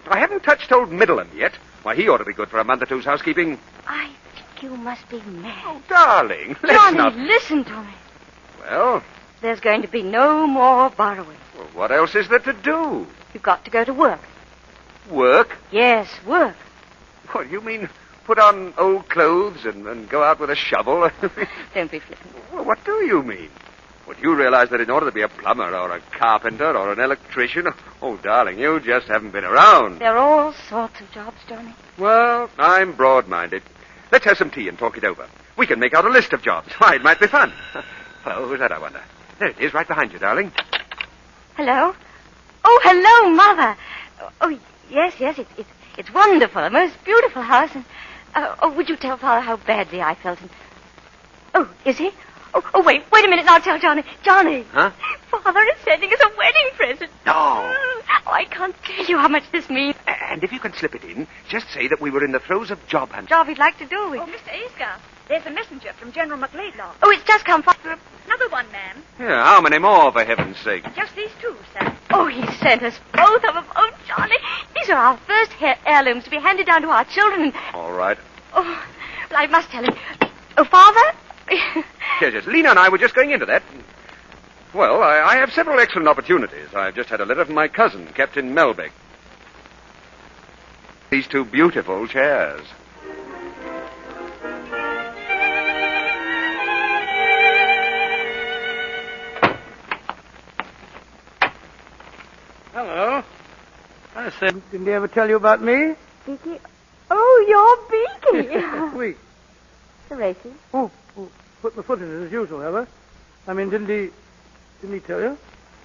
I haven't touched old Middleton yet. Why, he ought to be good for a month or two's housekeeping. I think you must be mad. Oh, darling, let's Johnny, not... listen to me. Well, There's going to be no more borrowing. what else is there to do? You've got to go to work. Work? Yes, work. What, you mean put on old clothes and go out with a shovel? Don't be flippant. Well, what do you mean? Would you realize that in order to be a plumber or a carpenter or an electrician... Oh, darling, you just haven't been around. There are all sorts of jobs, Johnny. Well, I'm broad-minded. Let's have some tea and talk it over. We can make out a list of jobs. Why, it might be fun. Hello, who's that, I wonder? There it is, right behind you, darling. Hello? Oh, hello, Mother. Oh, yes, it's wonderful. A most beautiful house. And, would you tell Father how badly I felt? And... Oh, is he? Oh, wait a minute, and I'll tell Johnny. Johnny. Huh? Father is sending us a wedding present. No. Oh, I can't tell you how much this means. And if you can slip it in, just say that we were in the throes of job hunting. Job he'd like to do. Oh, Mr. Aysgarth, there's a messenger from General McLeodlaw. Oh, it's just come. Another one, ma'am. Yeah, how many more, for heaven's sake? Just these two, sir. Oh, he sent us both of them. Oh, Johnny, these are our first heirlooms to be handed down to our children. All right. Oh, but I must tell him. Oh, Father? Yes, Lena and I were just going into that. Well, I have several excellent opportunities. I've just had a letter from my cousin, Captain Melbeck. These two beautiful chairs. Hello. I said, didn't he ever tell you about me? Beaky? Oh, you're Beaky. Sweet. The races. Oh, put my foot in it as usual, have I? I mean, didn't he tell you?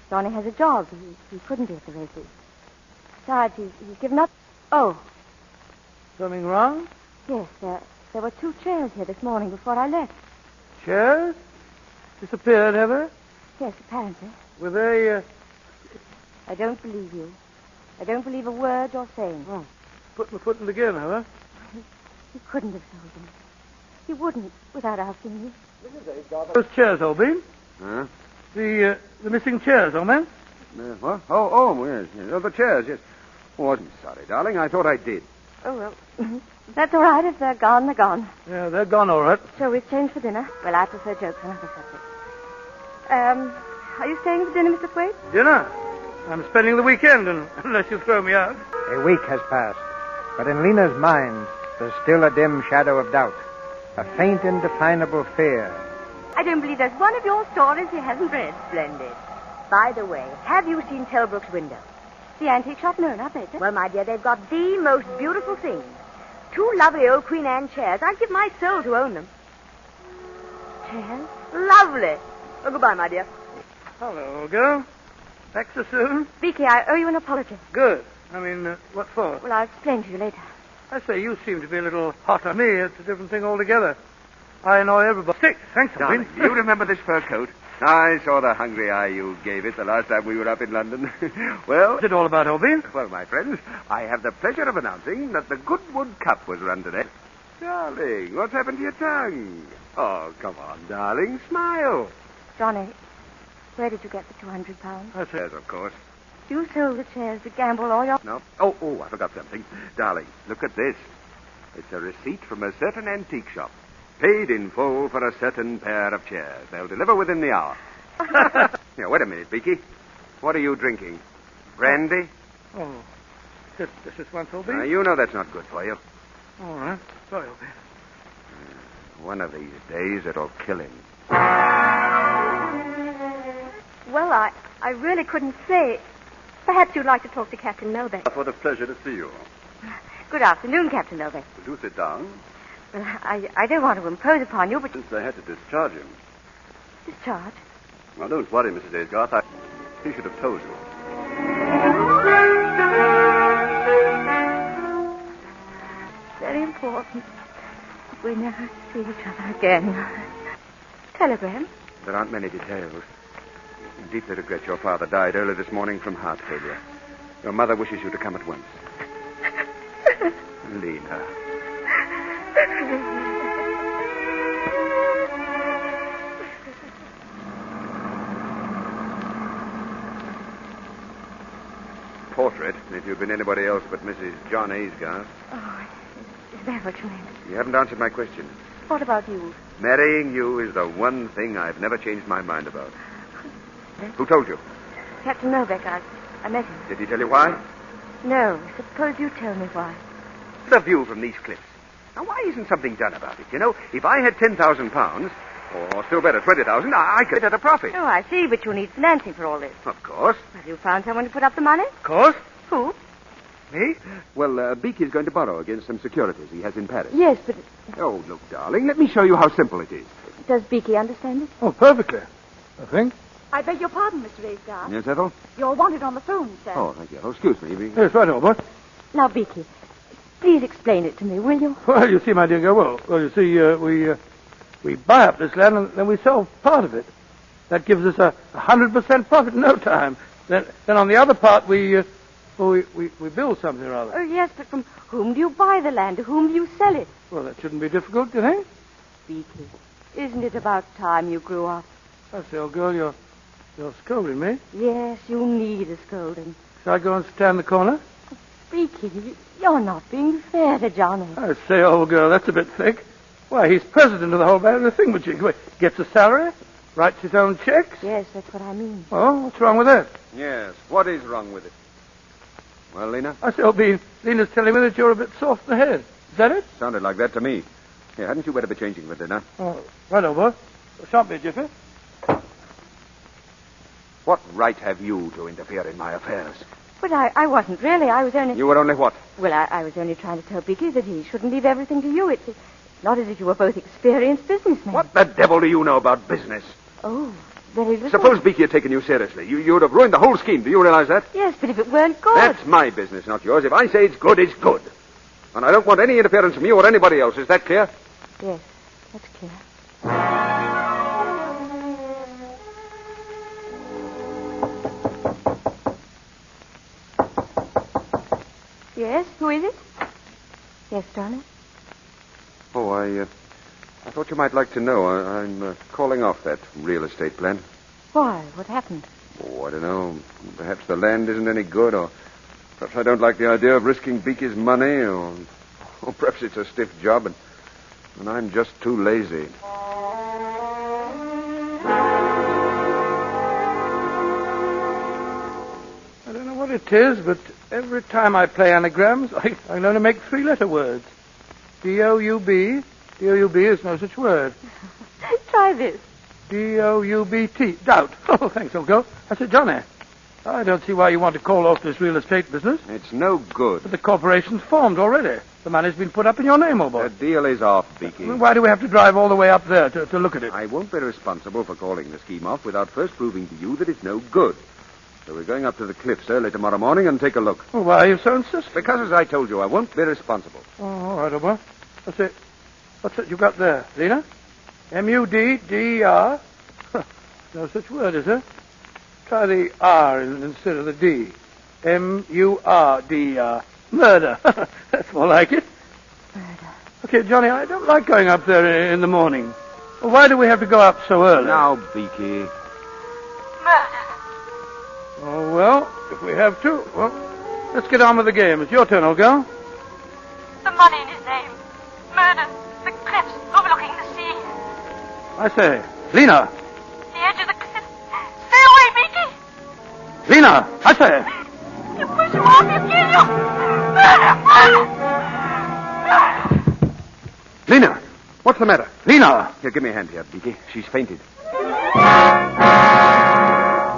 Johnny has a job. He couldn't be at the races. Besides, he's given up. Oh, Something wrong? yes, there were two chairs here this morning before I left. Chairs? Disappeared, have they? Yes, apparently. Were they, I don't believe you. I don't believe a word you're saying. Oh, put my foot in it again, have I? He couldn't have sold them. He wouldn't without asking me. Those chairs, Holbein. Huh? The missing chairs, old man. What? Oh, yes. Oh, the chairs, yes. Oh, wasn't sorry, darling. I thought I did. Oh, well, that's all right. If they're gone, they're gone. Yeah, they're gone all right. So we've changed for dinner. Well, I prefer jokes on other subjects. Are you staying for dinner, Mr. Thwaite? Dinner? I'm spending the weekend, unless you throw me out. A week has passed, but in Lena's mind, there's still a dim shadow of doubt, a faint, indefinable fear. I don't believe there's one of your stories he hasn't read. Splendid. By the way, have you seen Telbrook's window? The antique shop? No, not better. Well, my dear, they've got the most beautiful things. Two lovely old Queen Anne chairs. I'd give my soul to own them. Chairs? Lovely. Oh, goodbye, my dear. Hello, old girl. Back so soon? Beaky, I owe you an apology. Good. I mean, what for? Well, I'll explain to you later. I say, you seem to be a little hot on me. It's a different thing altogether. I annoy everybody. Thanks, Darling, Holbein. you remember this fur coat? I saw the hungry eye you gave it the last time we were up in London. Well... What's it all about, Holbein? Well, my friends, I have the pleasure of announcing that the Goodwood Cup was run today. Darling, what's happened to your tongue? Oh, come on, darling, smile. Johnny, where did you get the £200? That's it. Yes, of course. You sold the chairs to gamble all your... No? Oh, I forgot something. Darling, look at this. It's a receipt from a certain antique shop. Paid in full for a certain pair of chairs. They'll deliver within the hour. Here, wait a minute, Beaky. What are you drinking? Brandy? Oh, just this once, Holbein? You know that's not good for you. All right. Sorry, Holbein. One of these days, it'll kill him. Well, I really couldn't say. Perhaps you'd like to talk to Captain Melbeck. For the pleasure to see you. Good afternoon, Captain Melbeck. Do sit down. Well, I don't want to impose upon you, but... Since I had to discharge him. Discharge? Now, don't worry, Mrs. Aysgarth. He should have told you. Very important. We never see each other again. Telegram? There aren't many details. I deeply regret your father died early this morning from heart failure. Your mother wishes you to come at once. Lena. portrait, if you'd been anybody else but Mrs. John Aysgarth. Oh, is that what you meant? You haven't answered my question. What about you? Marrying you is the one thing I've never changed my mind about. Who told you? Captain Novak, I met him. Did he tell you why? No, suppose you tell me why. The view from these cliffs. Now, why isn't something done about it? You know, if I had £10,000, or still better, 20,000, I could get a profit. Oh, I see, but you'll need financing for all this. Of course. Have you found someone to put up the money? Of course. Who? Me? Well, Beaky's going to borrow against some securities he has in Paris. Yes, but Oh, look, darling, let me show you how simple it is. does Beaky understand it? Oh, perfectly, I think. I beg your pardon, Mr. Aysgarth. Yes, Ethel? You're wanted on the phone, sir. Oh, thank you. Oh, excuse me. Yes, right on, boy. Now, Beaky, please explain it to me, will you? Well, you see, my dear girl, well, you see, we buy up this land and then we sell part of it. That gives us a 100% profit in no time. Then on the other part, we build something or other. Oh, yes, but from whom do you buy the land? To whom do you sell it? Well, that shouldn't be difficult, do you think? Beaky, isn't it about time you grew up? I say, old girl, you're scolding me. Yes, you need a scolding. Shall I go and stand in the corner? Beaky, you're not being fair to Johnny. I say, old girl, that's a bit thick. Why, he's president of the whole band of the thingamajig. Gets a salary, writes his own checks. Yes, that's what I mean. Well, what's wrong with that? Yes, what is wrong with it? Well, Lena? I say, old Bean, Lena's telling me that you're a bit soft in the head. Is that it? Sounded like that to me. Yeah, hadn't you better be changing for dinner? Oh, right over. Shan't be a jiffy. What right have you to interfere in my affairs? But I wasn't really. I was only... You were only what? Well, I was only trying to tell Beaky that he shouldn't leave everything to you. It's not as if you were both experienced businessmen. What the devil do you know about business? Oh, very little. Suppose Beaky had taken you seriously. You would have ruined the whole scheme. Do you realize that? Yes, but if it weren't good... That's my business, not yours. If I say it's good, it's good. And I don't want any interference from you or anybody else. Is that clear? Yes, that's clear. Yes, who is it? Yes, darling. Oh, I thought you might like to know. I'm calling off that real estate plan. Why? What happened? Oh, I don't know. Perhaps the land isn't any good, or perhaps I don't like the idea of risking Beaky's money, or perhaps it's a stiff job, and I'm just too lazy. I don't know what it is, but every time I play anagrams, I can only make three-letter words. D-O-U-B. D-O-U-B is no such word. Try this. D-O-U-B-T. Doubt. Oh, thanks, old girl. I said, Johnny, I don't see why you want to call off this real estate business. It's no good. But the corporation's formed already. The money's been put up in your name, old boy. The deal is off, Beaky. Well, why do we have to drive all the way up there to look at it? I won't be responsible for calling the scheme off without first proving to you that it's no good. So we're going up to the cliffs early tomorrow morning and take a look. Well, why are you so insistent? Because, as I told you, I won't be responsible. Oh, all right, old boy. What's it you got there, Lena? M-U-D-D-E-R? No such word, is there? Try the R instead of the D. M-U-R-D-E-R. Murder. That's more like it. Murder. Okay, Johnny, I don't like going up there in the morning. Well, why do we have to go up so early? Now, Beaky. Murder. Oh, well, if we have to, well, let's get on with the game. It's your turn, old girl. The money in his name. Murder. The cliffs overlooking the sea. I say, Lena. The edge of the cliff. Stay away, Beaky. Lena, I say. You push him off, he'll kill you. Murder. Murder. Lena, what's the matter? Lena. Here, give me a hand here, Beaky. She's fainted.